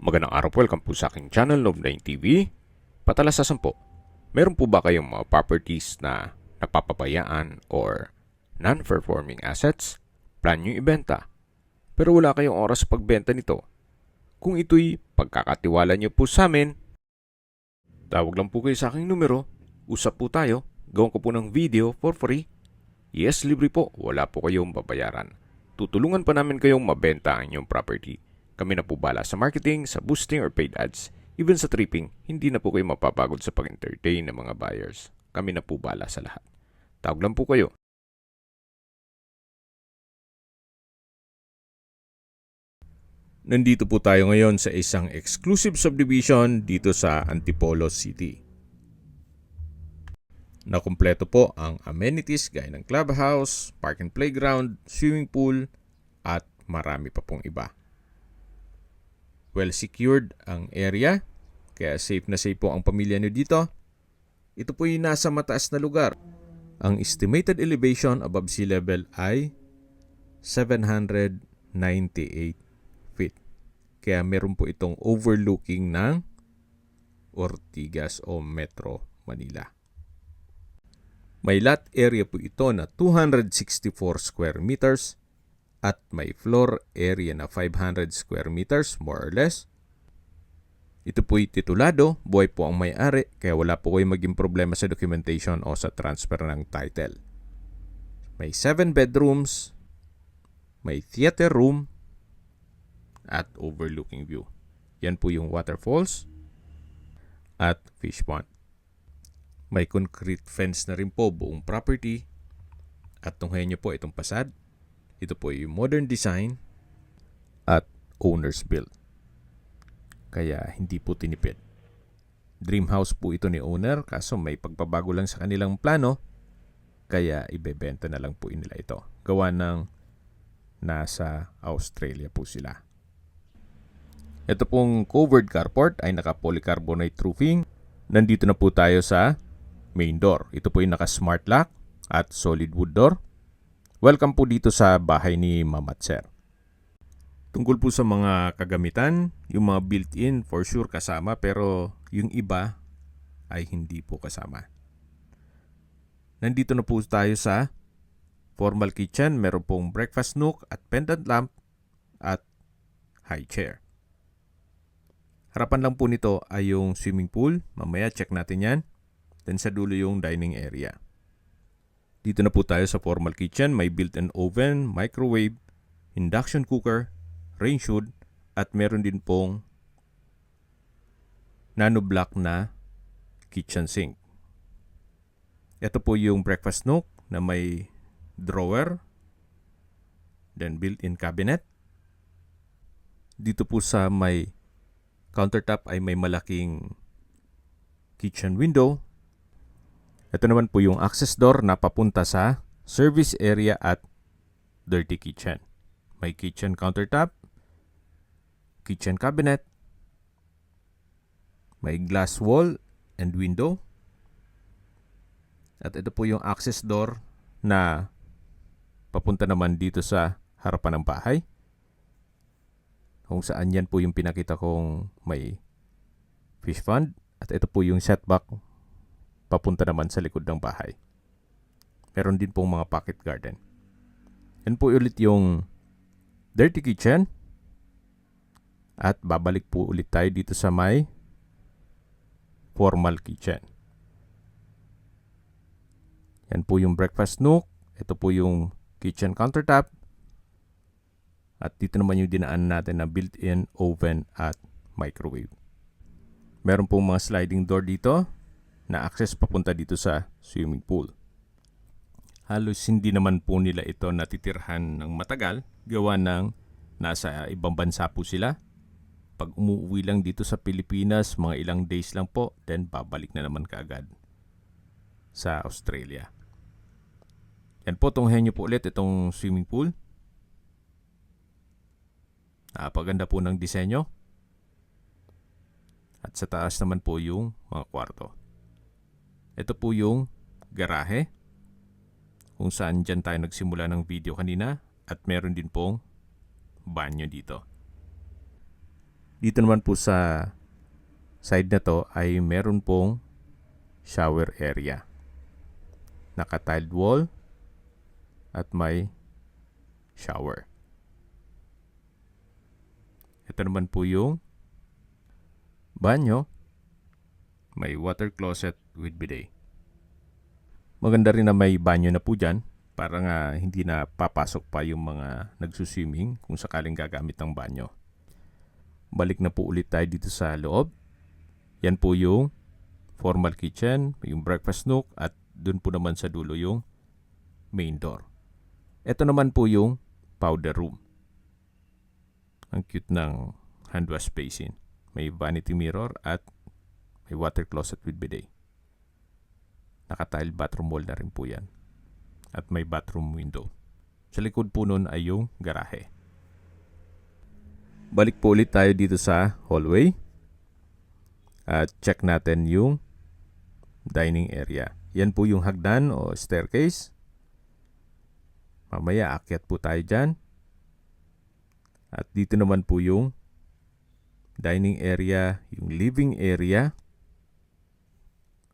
Magandang araw po, welcome po sa aking channel, Love9 TV. Patalasasan po, meron po ba kayong mga properties na napapabayaan or non-performing assets? Plan nyo ibenta, pero wala kayong oras sa pagbenta nito. Kung ito'y pagkakatiwala nyo po sa amin, tawag lang po kayo sa aking numero, usap po tayo, gawin ko po ng video for free. Yes, libre po, wala po kayong babayaran. Tutulungan pa namin kayong mabenta ang inyong property. Kami na po bala sa marketing, sa boosting or paid ads. Even sa tripping, hindi na po kayo mapapagod sa pag-entertain ng mga buyers. Kami na po bala sa lahat. Tawag lang po kayo. Nandito po tayo ngayon sa isang exclusive subdivision dito sa Antipolo City. Nakumpleto po ang amenities gaya ng clubhouse, park and playground, swimming pool, at marami pa pong iba. Well secured ang area, kaya safe na safe po ang pamilya nyo dito. Ito po yung nasa mataas na lugar. Ang estimated elevation above sea level ay 798 feet. Kaya meron po itong overlooking ng Ortigas o Metro Manila. May lot area po ito na 264 square meters at may floor area na 500 square meters more or less. Ito po'y titulado, buhay po ang may-ari, kaya wala po kayong maging problema sa documentation o sa transfer ng title. May 7 bedrooms, may theater room, at overlooking view. Yan po yung waterfalls at fish pond. May concrete fence na rin po buong property at tunghayan nyo po itong pasad. Ito po yung modern design at owner's built. Kaya hindi po tinipid. Dream house po ito ni owner kaso may pagbabago lang sa kanilang plano kaya ibebenta na lang po nila ito. Gawa ng nasa Australia po sila. Ito pong covered carport ay naka-polycarbonate roofing. Nandito na po tayo sa main door. Ito po yung naka-smart lock at solid wood door. Welcome po dito sa bahay ni Ma'am at Sir. Tungkol po sa mga kagamitan, yung mga built-in for sure kasama pero yung iba ay hindi po kasama. Nandito na po tayo sa formal kitchen. Meron pong breakfast nook at pendant lamp at high chair. Harapan lang po nito ay yung swimming pool. Mamaya check natin yan. Then sa dulo yung dining area. Dito na po tayo sa formal kitchen. May built-in oven, microwave, induction cooker, range hood, at meron din pong nano-block na kitchen sink. Ito po yung breakfast nook na may drawer, then built-in cabinet. Dito po sa may countertop ay may malaking kitchen window. Ito naman po yung access door na papunta sa service area at dirty kitchen. May kitchen countertop, kitchen cabinet, may glass wall and window. At ito po yung access door na papunta naman dito sa harapan ng bahay. Kung saan yan po yung pinakita kong may fish pond. At ito po yung setback papunta naman sa likod ng bahay. Meron din pong mga pocket garden. Yan po ulit yung dirty kitchen. At babalik po ulit tayo dito sa may formal kitchen. Yan po yung breakfast nook. Ito po yung kitchen countertop. At dito naman yung dinaan natin na built-in oven at microwave. Meron pong mga sliding door dito na access papunta dito sa swimming pool. Halos hindi naman po nila ito natitirhan ng matagal. Gawa ng nasa ibang bansa po sila. Pag umuwi lang dito sa Pilipinas, mga ilang days lang po, then babalik na naman kaagad sa Australia. Yan po, tunghayan nyo po ulit itong swimming pool. Napaganda po ng disenyo. At sa taas naman po yung mga kwarto. Ito po yung garahe kung saan dyan tayo nagsimula ng video kanina at meron din pong banyo dito. Dito naman po sa side na to ay meron pong shower area. Naka-tiled wall at may shower. Ito naman po yung banyo. May water closet with bidet. Maganda rin na may banyo na po dyan para nga hindi na papasok pa yung mga nagsuswimming kung sakaling gagamit ng banyo. Balik na po ulit tayo dito sa loob. Yan po yung formal kitchen, yung breakfast nook at dun po naman sa dulo yung main door. Ito naman po yung powder room. Ang cute ng hand wash basin. May vanity mirror at may water closet with bidet. Naka-tiled bathroom wall na rin po yan. At may bathroom window. Sa likod po nun ay yung garahe. Balik po ulit tayo dito sa hallway. At check natin yung dining area. Yan po yung hagdan o staircase. Mamaya akyat po tayo dyan. At dito naman po yung dining area, yung living area.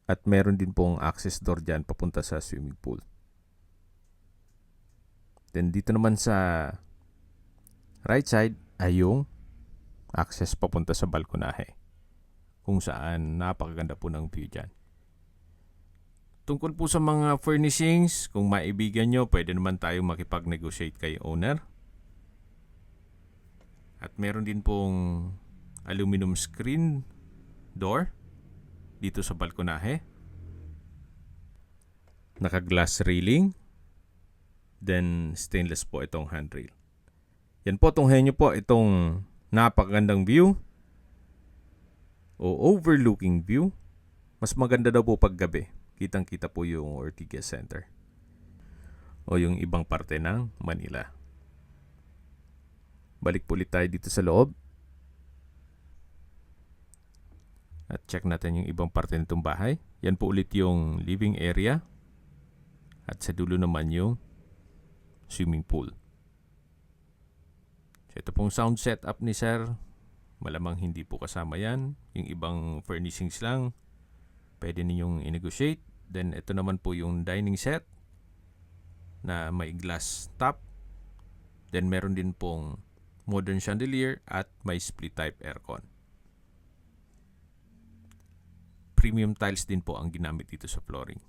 At meron din pong access door dyan papunta sa swimming pool. Then dito naman sa right side ay yung access papunta sa balkonahe. Kung saan napakaganda po ng view dyan. Tungkol po sa mga furnishings, kung maibigan nyo, pwede naman tayong makipag-negotiate kay owner. At meron din pong aluminum screen door dito sa balkonahe. Naka-glass railing. Then stainless po itong handrail. Yan po, tunghayan nyo po itong napakagandang view o overlooking view. Mas maganda daw po pag gabi. Kitang-kita po yung Ortigas Center o yung ibang parte ng Manila. Balik po ulit tayo dito sa loob. At check natin yung ibang parte nitong bahay. Yan po ulit yung living area. At sa dulo naman yung swimming pool. So ito pong sound setup ni Sir. Malamang hindi po kasama yan. Yung ibang furnishings lang. Pwede ninyong i-negotiate. Then ito naman po yung dining set na may glass top. Then meron din pong modern chandelier at may split type aircon. Premium tiles din po ang ginamit dito sa flooring.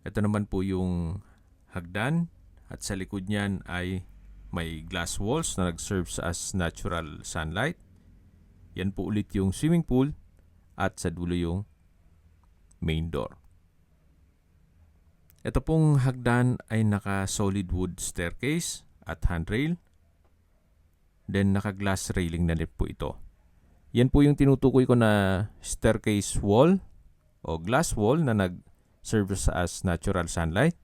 Ito naman po yung hagdan at sa likod niyan ay may glass walls na nag-serve as natural sunlight. Yan po ulit yung swimming pool at sa dulo yung main door. Ito pong hagdan ay naka-solid wood staircase at handrail. Then naka-glass railing na rin po ito. Yan po yung tinutukoy ko na staircase wall o glass wall na nag-serve as natural sunlight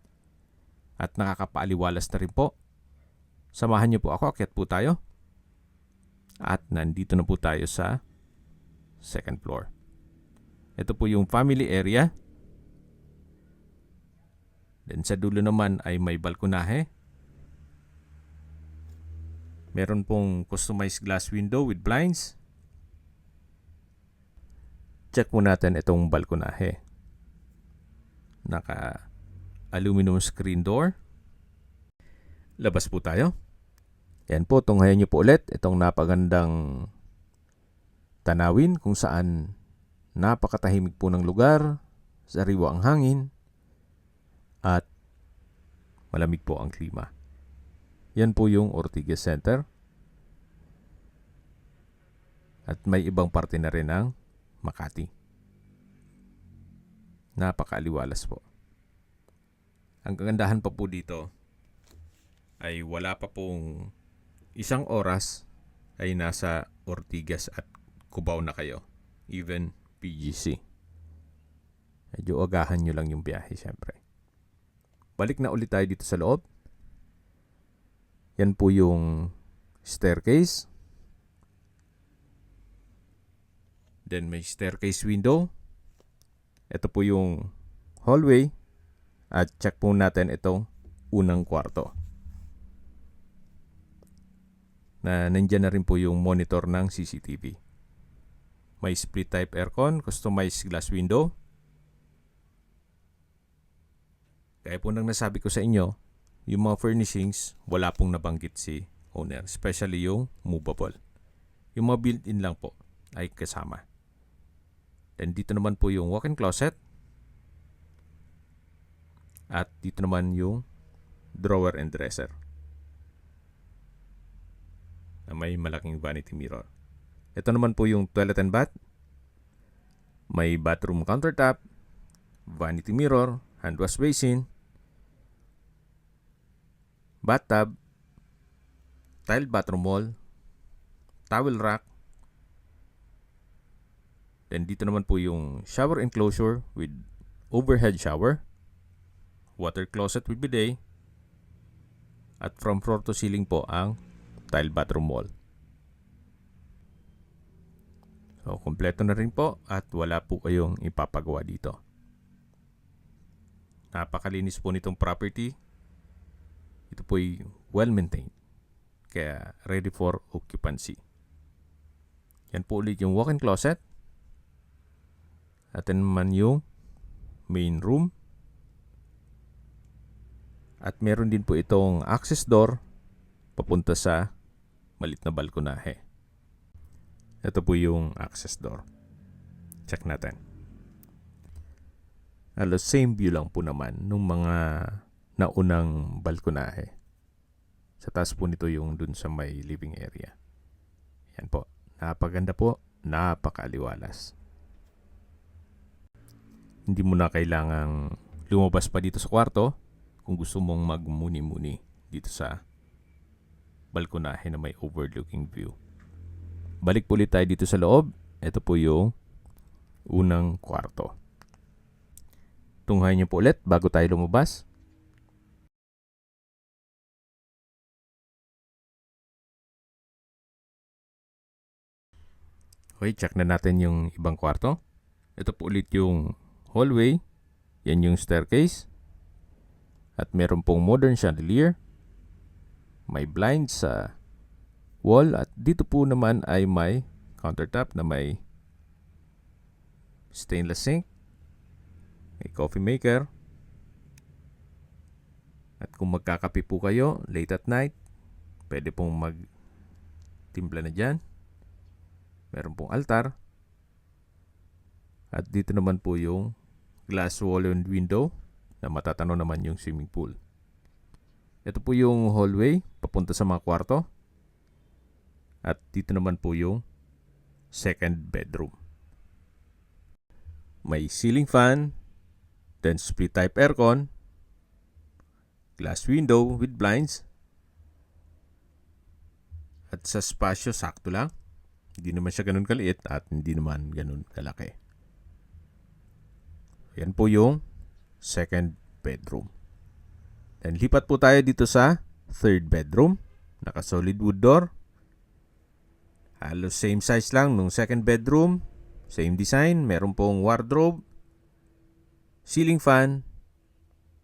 at nakakapaaliwalas na rin po. Samahan niyo po ako, akyat po tayo. At nandito na po tayo sa second floor. Ito po yung family area. Then sa dulo naman ay may balkonahe. Meron pong customized glass window with blinds. Check po natin itong balkonahe. Naka aluminum screen door. Labas po tayo. Yan po, tunghayan nyo po ulit itong napagandang tanawin kung saan napakatahimik po ng lugar, sariwa ang hangin, at malamig po ang klima. Yan po yung Ortigas Center. At may ibang parte na rin ng Makati. Napakaaliwalas po. Ang kagandahan pa po dito ay wala pa pong isang oras ay nasa Ortigas at Cubao na kayo. Even PGC. Medyo agahan nyo lang yung biyahe syempre. Balik na ulit tayo dito sa loob. Yan po yung staircase. Then may staircase window. Ito po yung hallway. At check po natin itong unang kwarto. na nandyan na rin po yung monitor ng CCTV. May split type aircon, customized glass window. Kaya po nang nasabi ko sa inyo, yung mga furnishings, wala pong nabanggit si owner. Especially yung movable. Yung mga built-in lang po ay kasama. Then dito naman po yung walk-in closet. At dito naman yung drawer and dresser na may malaking vanity mirror. Ito naman po yung toilet and bath. May bathroom countertop, vanity mirror, hand wash basin, bathtub, tiled bathroom wall, towel rack. Then dito naman po yung shower enclosure with overhead shower, water closet with bidet, at from floor to ceiling po ang tiled bathroom wall. So, kompleto na rin po at wala po kayong ipapagawa dito. Napakalinis po nitong property. Ito po ay well-maintained. Kaya ready for occupancy. Yan po ulit yung walk-in closet. At naman yung main room. At meron din po itong access door papunta sa malit na balkonahe. Ito po yung access door. Check natin. Halos same view lang po naman nung mga naunang balkonahe. Sa taas po nito yung dun sa may living area. Yan po. Napaganda po. Napakaliwalas. Hindi mo na kailangang lumabas pa dito sa kwarto kung gusto mong magmuni-muni dito sa balkonahe na may overlooking view. Balik po ulit tayo dito sa loob. Ito po yung unang kwarto. Tunghayin niyo po ulit bago tayo lumabas. Okay, check na natin yung ibang kwarto. Ito po ulit yung hallway. Yan yung staircase. At meron pong modern chandelier. May blinds sa wall. At dito po naman ay may countertop na may stainless sink. May coffee maker. At kung magkakape po kayo late at night, pwede pong magtimpla na dyan. Meron pong altar. At dito naman po yung glass wall and window na matatanaw naman yung swimming pool. Ito po yung hallway papunta sa mga kwarto. At dito naman po yung second bedroom. May ceiling fan, then split type aircon, glass window with blinds. At sa spasyo, sakto lang. Hindi naman siya ganun kaliit at hindi naman ganun kalaki. Yan po yung second bedroom. Then lipat po tayo dito sa third bedroom. Naka-solid wood door. Halos same size lang nung second bedroom. Same design. Meron pong wardrobe, ceiling fan,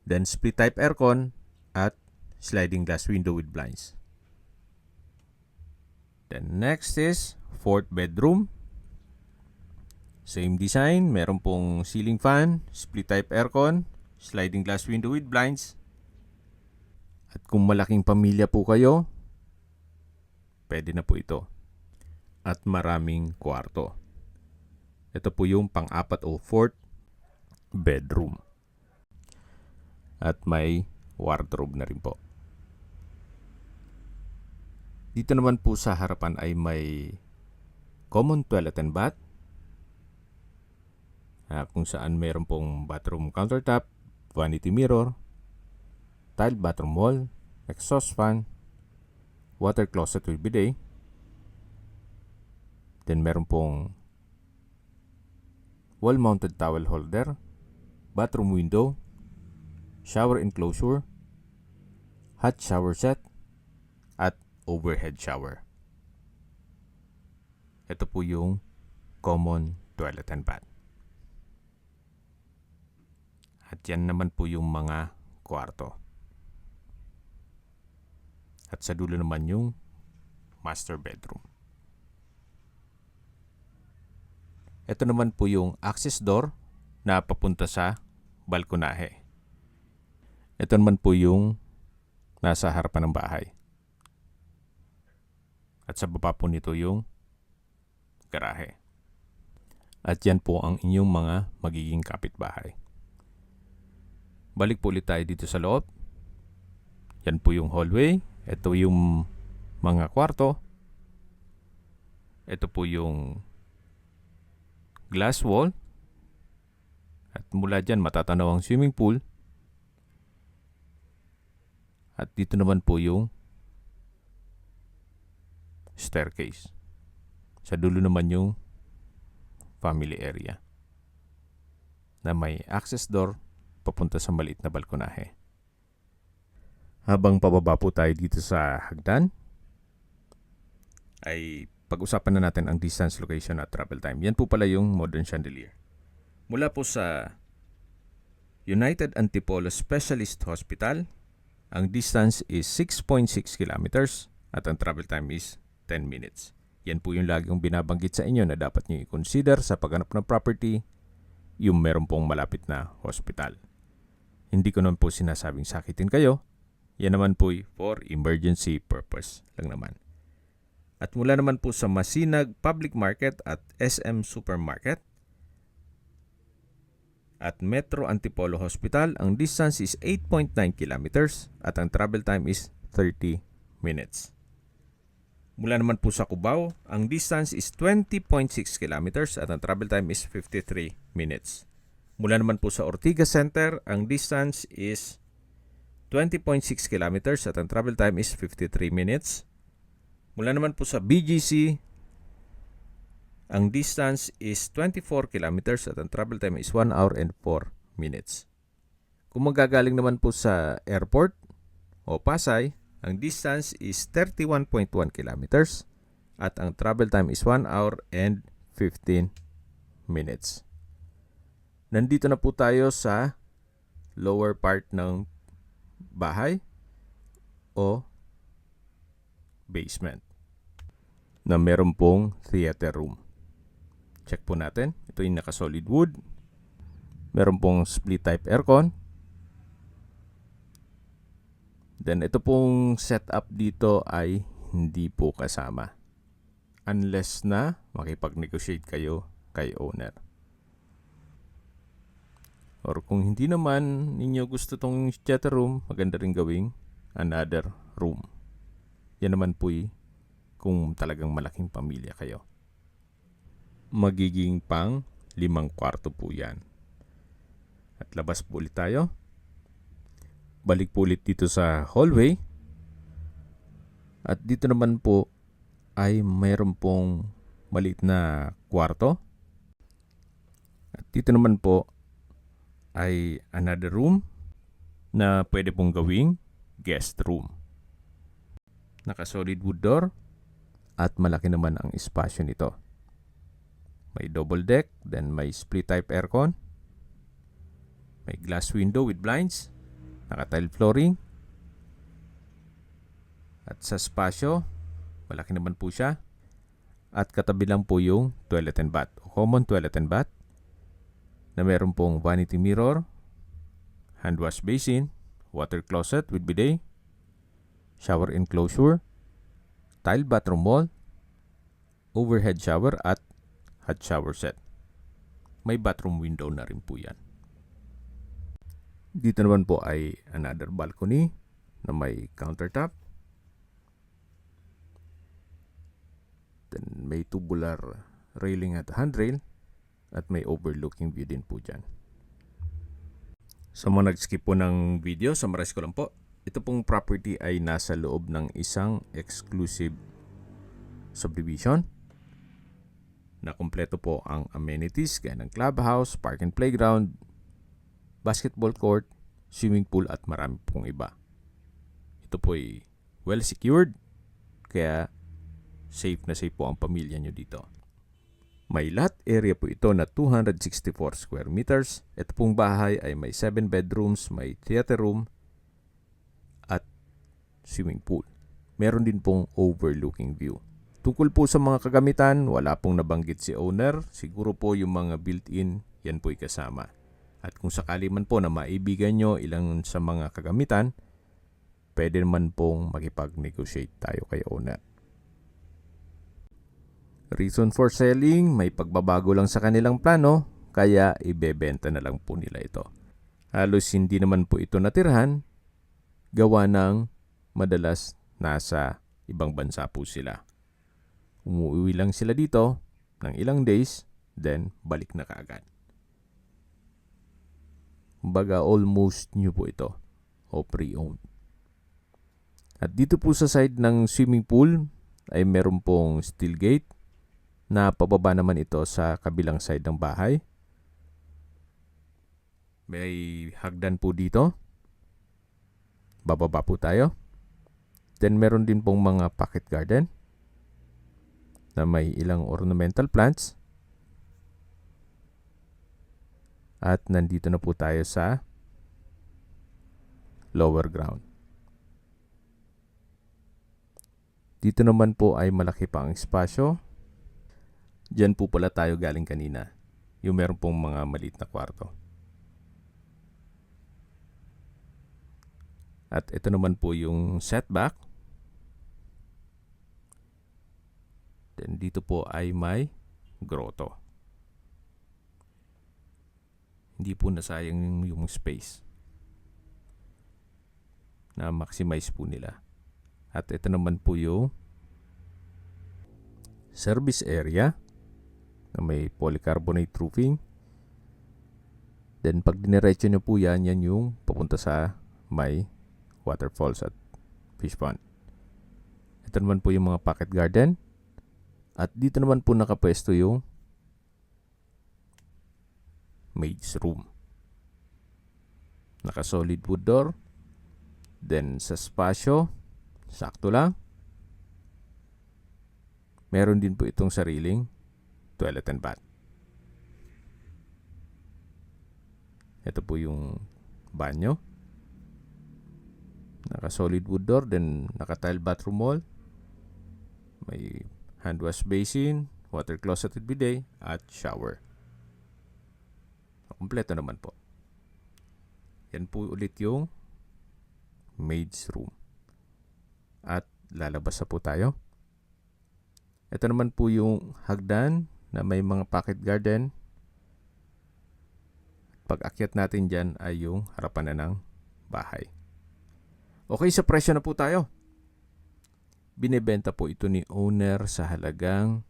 then split type aircon, at sliding glass window with blinds. Then next is fourth bedroom. Same design. Meron pong ceiling fan, split type aircon, sliding glass window with blinds. At kung malaking pamilya po kayo, pwede na po ito. At maraming kwarto. Ito po yung pang-apat o fourth bedroom. At may wardrobe na rin po. Dito naman po sa harapan ay may common toilet and bath. Kung saan meron pong bathroom countertop, vanity mirror, tiled bathroom wall, exhaust fan, water closet with bidet. Then meron pong wall-mounted towel holder, bathroom window, shower enclosure, hot shower set, at overhead shower. Ito po yung common toilet and bath. At yan naman po yung mga kwarto. At sa dulo naman yung master bedroom. Ito naman po yung access door na papunta sa balkonahe. Ito naman po yung nasa harapan ng bahay. At sa baba po nito yung garahe. At yan po ang inyong mga magiging kapitbahay. Balik po ulit tayo dito sa loob. Yan po yung hallway. Ito yung mga kwarto. Ito po yung glass wall. At mula dyan matatanaw ang swimming pool. At dito naman po yung staircase. Sa dulo naman yung family area na may access door papunta sa maliit na balkonahe. Habang pababa po tayo dito sa hagdan, ay pag-usapan na natin ang distance, location at travel time. Yan po pala yung modern chandelier. Mula po sa United Antipolo Specialist Hospital, ang distance is 6.6 kilometers at ang travel time is 10 minutes. Yan po yung lagi kong binabanggit sa inyo na dapat nyo i-consider sa paghanap ng property, yung meron pong malapit na hospital. Hindi ko naman po sinasabing sakitin kayo. Yan naman po for emergency purpose lang naman. At mula naman po sa Masinag Public Market at SM Supermarket at Metro Antipolo Hospital, ang distance is 8.9 kilometers at ang travel time is 30 minutes. Mula naman po sa Cubao, ang distance is 20.6 kilometers at ang travel time is 53 minutes. Mula naman po sa Ortigas Center, ang distance is 20.6 kilometers at ang travel time is 53 minutes. Mula naman po sa BGC, ang distance is 24 kilometers at ang travel time is 1 hour and 4 minutes. Kung magagaling naman po sa airport o Pasay, ang distance is 31.1 kilometers at ang travel time is 1 hour and 15 minutes. Nandito na po tayo sa lower part ng bahay o basement na meron pong theater room. Check po natin. Ito yung naka-solid wood. Meron pong split type aircon. Then ito pong setup dito ay hindi po kasama unless na makipag-negotiate kayo kay owner. Or kung hindi naman ninyo gusto tong theater room, maganda rin gawing another room. Yan naman po kung talagang malaking pamilya kayo. Magiging pang 5 kwarto po yan. At labas po ulit tayo. Balik po ulit dito sa hallway. At dito naman po ay mayroon pong maliit na kwarto. At dito naman po ay another room na pwede pong gawing guest room. Naka-solid wood door at malaki naman ang espasyo nito. May double deck, then may split type aircon. May glass window with blinds. Naka-tile flooring. At sa espasyo, malaki naman po siya. At katabi lang po yung toilet and bath, common toilet and bath, na meron pong vanity mirror, hand wash basin, water closet with bidet, shower enclosure, tile bathroom wall, overhead shower at hot shower set. May bathroom window na rin po yan. Dito naman po ay another balcony na may countertop. Then may tubular railing at handrail at may overlooking view din po dyan. Sa mga nag-skip po ng video, summarize ko lang po. Ito pong property ay nasa loob ng isang exclusive subdivision na kumpleto po ang amenities gaya ng clubhouse, park and playground, basketball court, swimming pool at marami pong iba. Ito po ay well secured kaya safe na safe po ang pamilya nyo dito. May lot area po ito na 264 square meters. Ito pong bahay ay may 7 bedrooms, may theater room at swimming pool. Meron din pong overlooking view. Tungkol po sa mga kagamitan, wala pong nabanggit si owner. Siguro po yung mga built-in, yan po'y kasama. At kung sakali man po na maibigan nyo ilang sa mga kagamitan, pwede naman pong makipag-negotiate tayo kay owner. Reason for selling, may pagbabago lang sa kanilang plano, kaya ibebenta na lang po nila ito. Halos hindi naman po ito natirhan, gawa ng madalas nasa ibang bansa po sila. Umuwi lang sila dito ng ilang days, then balik na kaagad. Kumbaga almost new po ito o pre-owned. At dito po sa side ng swimming pool ay meron pong steel gate na pababa naman ito sa kabilang side ng bahay. May hagdan po dito. Bababa po tayo. Then meron din pong mga pocket garden na may ilang ornamental plants. At nandito na po tayo sa lower ground. Dito naman po ay malaki pa ang espasyo. Diyan po pala tayo galing kanina. Yung meron pong mga maliit na kwarto. At ito naman po yung setback. Then dito po ay may grotto. Hindi po nasayang yung space na maximize po nila. At ito naman po yung service area na may polycarbonate roofing. Then pag diniretso nyo po yan yung papunta sa may waterfalls at fish pond. Ito naman po yung mga pocket garden. At dito naman po nakapwesto yung maid's room. Naka-solid wood door. Then sa spasyo, sakto lang. Meron din po itong sariling toilet and bath. Ito po yung banyo. Naka-solid wood door, then naka-tile bathroom wall. May hand wash basin, water closet at bidet, at shower. Kompleto naman po. Yan po ulit yung maid's room. At lalabas na po tayo. Ito naman po yung hagdan na may mga pocket garden. Pag akyat natin dyan ay yung harapan na ng bahay. Okay, sa presyo na po tayo. Binebenta po ito ni owner sa halagang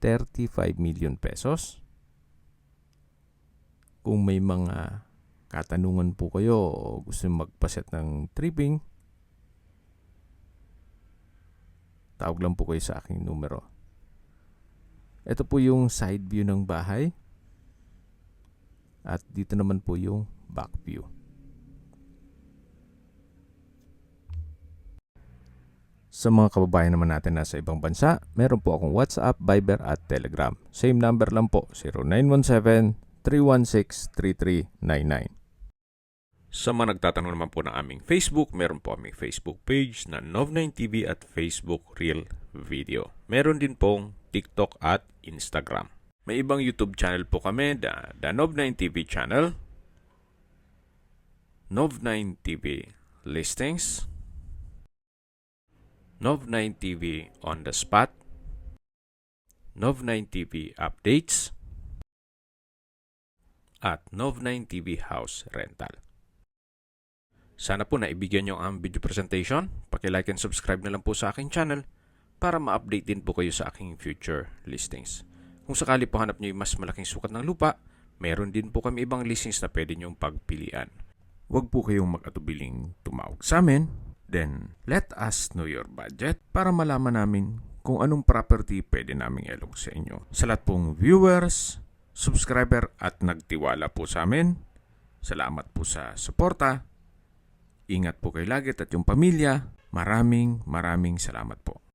35 million pesos. Kung may mga katanungan po kayo o gusto magpaset ng tripping, tawag lang po kayo sa aking numero. Ito po yung side view ng bahay. At dito naman po yung back view. Sa mga kababayan naman natin nasa ibang bansa, meron po akong WhatsApp, Viber at Telegram. Same number lang po, 0917-316-3399. Sa mga nagtatanong naman po ng aming Facebook, meron po aming Facebook page na Nov9TV at Facebook Real Video. Meron din pong TikTok at Instagram. May ibang YouTube channel po kami, the Nov9TV channel, Nov9TV Listings, Nov9TV On The Spot, Nov9TV Updates, at Nov9TV House Rental. Sana po naibigyan nyo ang video presentation. Paki-like and subscribe na lang po sa aking channel para ma-update din po kayo sa aking future listings. Kung sakali po hanap nyo yung mas malaking sukat ng lupa, meron din po kami ibang listings na pwede nyong pagpilian. Huwag po kayong mag-atubiling tumawag sa amin. Then, let us know your budget para malaman namin kung anong property pwede naming ilog sa inyo. Sa lahat pong viewers, subscriber at nagtiwala po sa amin, salamat po sa suporta. Ingat po kayo lagi at yung pamilya. Maraming salamat po.